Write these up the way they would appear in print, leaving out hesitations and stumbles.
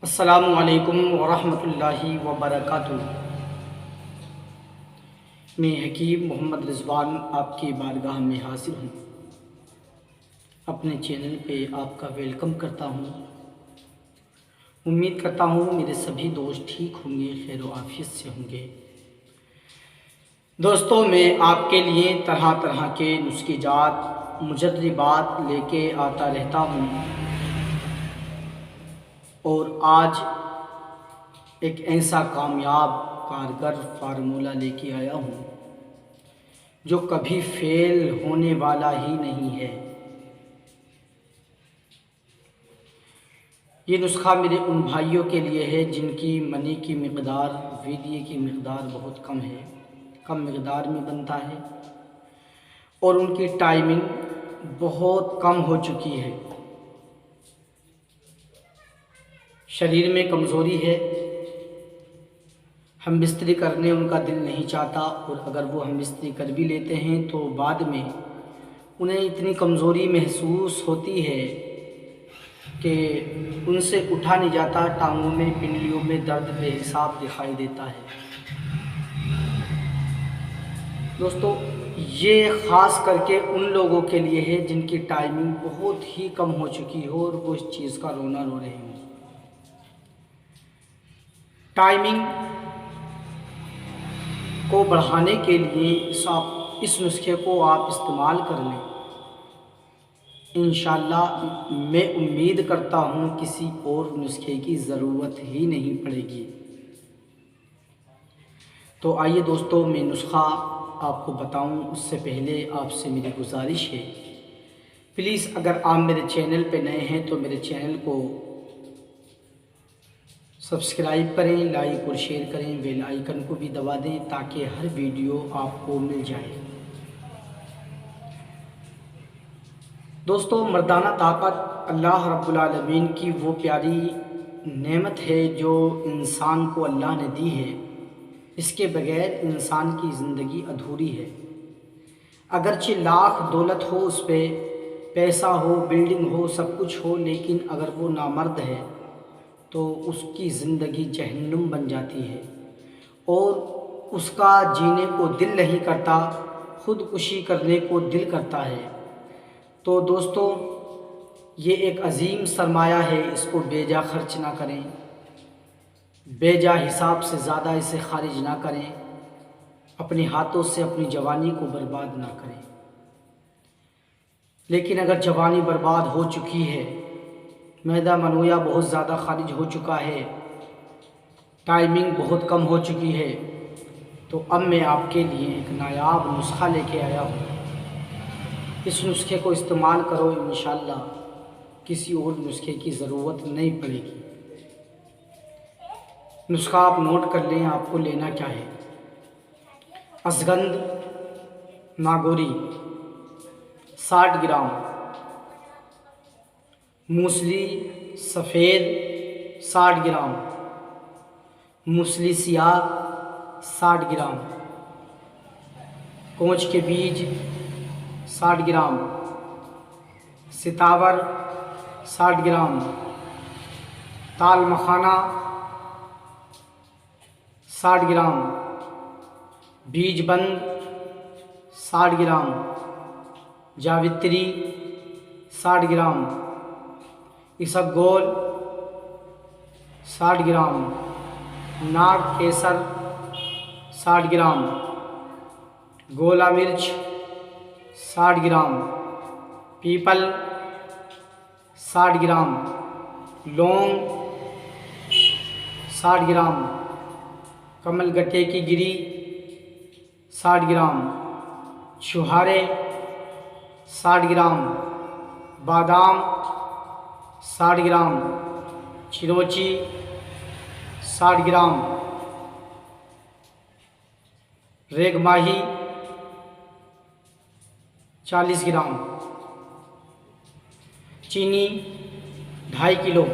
अस्सलामु अलैकुम वरहमतुल्लाहि वबरकातुहू। मैं हकीम मोहम्मद रिज़वान आपकी बारगाह में हाज़िर हूँ। अपने चैनल पे आपका वेलकम करता हूँ। उम्मीद करता हूँ मेरे सभी दोस्त ठीक होंगे, खैर व आफियत से होंगे। दोस्तों, मैं आपके लिए तरह तरह के नुस्ख़ात, मुजर्रबात लेके आता रहता हूँ और आज एक ऐसा कामयाब कारगर फार्मूला लेके आया हूँ जो कभी फेल होने वाला ही नहीं है। ये नुस्खा मेरे उन भाइयों के लिए है जिनकी मनी की मकदार, वीडियो की मकदार बहुत कम है, कम मकदार में बनता है और उनकी टाइमिंग बहुत कम हो चुकी है। शरीर में कमज़ोरी है, हम बिस्तरी करने उनका दिल नहीं चाहता और अगर वो हम बिस्तरी कर भी लेते हैं तो बाद में उन्हें इतनी कमज़ोरी महसूस होती है कि उनसे उठा नहीं जाता। टांगों में, पिंडलियों में दर्द बेहिसाब दिखाई देता है। दोस्तों, ये ख़ास करके उन लोगों के लिए है जिनकी टाइमिंग बहुत ही कम हो चुकी हो और वो इस चीज़ का रोना रो रहे हों। टाइमिंग को बढ़ाने के लिए इस नुस्खे को आप इस्तेमाल कर लें। इंशाअल्लाह मैं उम्मीद करता हूँ किसी और नुस्खे की ज़रूरत ही नहीं पड़ेगी। तो आइए दोस्तों, मैं नुस्खा आपको बताऊँ उससे पहले आपसे मेरी गुजारिश है, प्लीज़ अगर आप मेरे चैनल पे नए हैं तो मेरे चैनल को सब्सक्राइब करें, लाइक और शेयर करें, बेल आइकन को भी दबा दें ताकि हर वीडियो आपको मिल जाए। दोस्तों, मर्दाना ताकत अल्लाह रब्बुल आलमीन की वो प्यारी नेमत है जो इंसान को अल्लाह ने दी है। इसके बगैर इंसान की ज़िंदगी अधूरी है। अगरचे लाख दौलत हो, उस पर पैसा हो, बिल्डिंग हो, सब कुछ हो, लेकिन अगर वो नामर्द है तो उसकी ज़िंदगी जहन्नुम बन जाती है और उसका जीने को दिल नहीं करता, ख़ुदकुशी करने को दिल करता है। तो दोस्तों, ये एक अजीम सरमाया है, इसको बेजा खर्च ना करें, बेजा हिसाब से ज़्यादा इसे खारिज ना करें, अपने हाथों से अपनी जवानी को बर्बाद ना करें। लेकिन अगर जवानी बर्बाद हो चुकी है, मैदा मनोया बहुत ज़्यादा खारिज हो चुका है, टाइमिंग बहुत कम हो चुकी है, तो अब मैं आपके लिए एक नायाब नुस्खा लेके आया हूँ। इस नुस्खे को इस्तेमाल करो, इंशाअल्लाह किसी और नुस्खे की ज़रूरत नहीं पड़ेगी। नुस्खा आप नोट कर लें, आपको लेना क्या है। अजगंध नागौरी 60 ग्राम, मूसली सफ़ेद 60 ग्राम, मूसली सियाह 60 ग्राम, कोंच के बीज 60 ग्राम, सितावर 60 ग्राम, ताल मखाना 60 ग्राम, बीजबंद 60 ग्राम, जावित्री 60 ग्राम, इसबगोल 60 ग्राम, नाग केसर 60 ग्राम, गोला मिर्च 60 ग्राम, पीपल 60 ग्राम, लौंग 60 ग्राम, कमल गट्टे की गिरी 60 ग्राम, छुहारे 60 ग्राम, बादाम 60 ग्राम, चिरोची 60 ग्राम, रेगमाही 40 ग्राम, चीनी 2.5 किलो,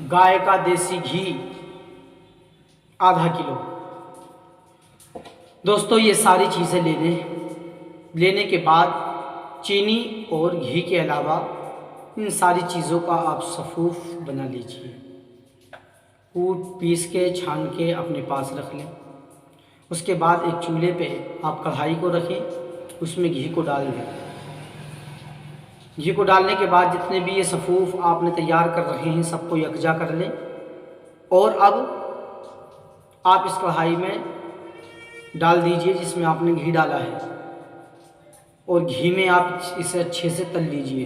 गाय का देसी घी आधा किलो। दोस्तों, ये सारी चीज़ें लेने के बाद चीनी और घी के अलावा इन सारी चीज़ों का आप सफ़ूफ बना लीजिए। कूट पीस के छान के अपने पास रख लें। उसके बाद एक चूल्हे पे आप कढ़ाई को रखें, उसमें घी को डाल दें। घी को डालने के बाद जितने भी ये सफ़ूफ आपने तैयार कर रखे हैं सबको यकजा कर लें। और अब आप इस कढ़ाई में डाल दीजिए जिसमें आपने घी डाला है, और घी में आप इसे अच्छे से तल लीजिए।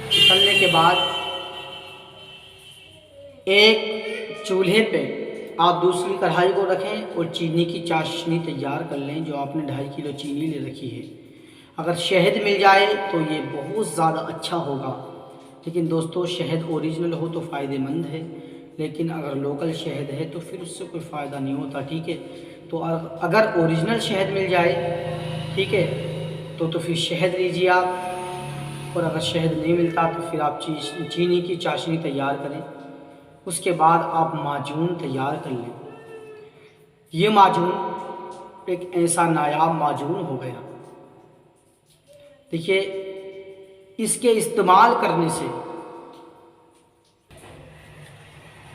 तलने के बाद एक चूल्हे पे आप दूसरी कढ़ाई को रखें और चीनी की चाशनी तैयार कर लें, जो आपने 2.5 किलो चीनी ले रखी है। अगर शहद मिल जाए तो ये बहुत ज़्यादा अच्छा होगा, लेकिन दोस्तों शहद ओरिजिनल हो तो फ़ायदेमंद है, लेकिन अगर लोकल शहद है तो फिर उससे कोई फ़ायदा नहीं होता, ठीक है। तो अगर ओरिजिनल शहद मिल जाए, ठीक है, तो फिर शहद लीजिए आप। और अगर शहद नहीं मिलता तो फिर आप चीनी की चाशनी तैयार करें। उसके बाद आप माजून तैयार कर लें। ये माजून एक ऐसा नायाब माजून हो गया। देखिए, इसके इस्तेमाल करने से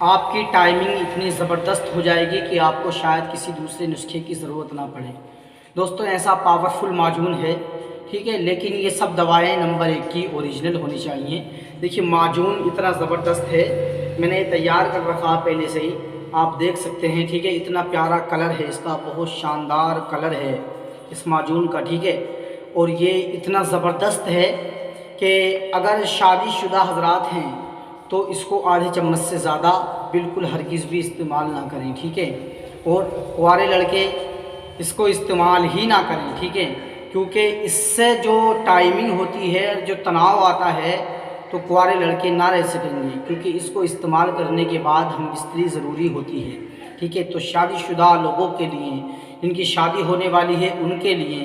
आपकी टाइमिंग इतनी ज़बरदस्त हो जाएगी कि आपको शायद किसी दूसरे नुस्खे की ज़रूरत ना पड़े। दोस्तों ऐसा पावरफुल माजून है, ठीक है, लेकिन ये सब दवाएं नंबर 1 की ओरिजिनल होनी चाहिए। देखिए माजून इतना ज़बरदस्त है, मैंने तैयार कर रखा पहले से ही, आप देख सकते हैं, ठीक है। इतना प्यारा कलर है इसका, बहुत शानदार कलर है इस माजून का, ठीक है। और ये इतना ज़बरदस्त है कि अगर शादीशुदा हजरात हैं तो इसको आधे चम्मच से ज़्यादा बिल्कुल हरगिज़ भी इस्तेमाल ना करें, ठीक है। और कुंवारे लड़के इसको इस्तेमाल ही ना करें, ठीक है, क्योंकि इससे जो टाइमिंग होती है, जो तनाव आता है, तो कुंवारे लड़के ना रह सकेंगे, क्योंकि इसको इस्तेमाल करने के बाद हम स्त्री ज़रूरी होती है, ठीक है। तो शादीशुदा लोगों के लिए, जिनकी शादी होने वाली है उनके लिए,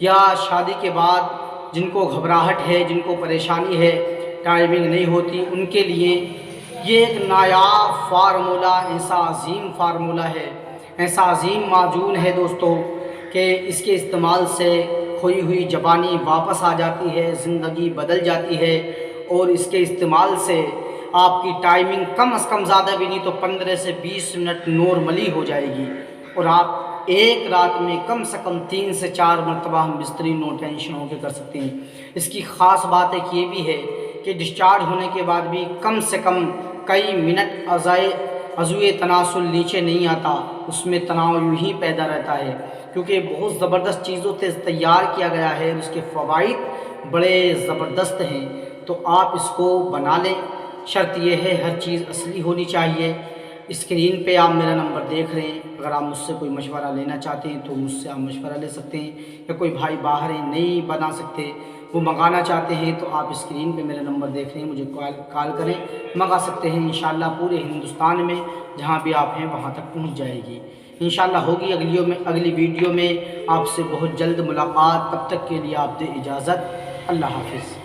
या शादी के बाद जिनको घबराहट है, जिनको परेशानी है, टाइमिंग नहीं होती, उनके लिए ये एक नायाब फार्मूला, ऐसा अजीम फार्मूला है, ऐसा अजीम माजून है दोस्तों कि इसके इस्तेमाल से खोई हुई जवानी वापस आ जाती है, ज़िंदगी बदल जाती है। और इसके इस्तेमाल से आपकी टाइमिंग कम से कम, ज़्यादा भी नहीं तो 15 से 20 मिनट नॉर्मली हो जाएगी, और आप एक रात में कम से कम 3 से 4 मरतबा हम बिस्तरी नो टेंशन होकर कर सकते हैं। इसकी ख़ास बात एक ये भी है कि डिस्चार्ज होने के बाद भी कम से कम कई मिनट अज़ुए तनासुल नीचे नहीं आता, उसमें तनाव यूँ ही पैदा रहता है, क्योंकि बहुत ज़बरदस्त चीज़ों से तैयार किया गया है, उसके फ़वाइद बड़े ज़बरदस्त हैं। तो आप इसको बना लें। शर्त यह है हर चीज़ असली होनी चाहिए। स्क्रीन पे आप मेरा नंबर देख रहे हैं, अगर आप मुझसे कोई मशवरा लेना चाहते हैं तो मुझसे आप मशवरा ले सकते हैं, या कोई भाई बाहर है नहीं बना सकते, वो मंगाना चाहते हैं, तो आप स्क्रीन पे मेरा नंबर देख रहे हैं, मुझे कॉल करें, मंगा सकते हैं। इंशाल्लाह पूरे हिंदुस्तान में जहाँ भी आप हैं वहाँ तक पहुँच जाएगी। इंशाल्लाह होगी अगली वीडियो में आपसे बहुत जल्द मुलाकात। तब तक के लिए आप दे इजाज़त। अल्लाह हाफिज़।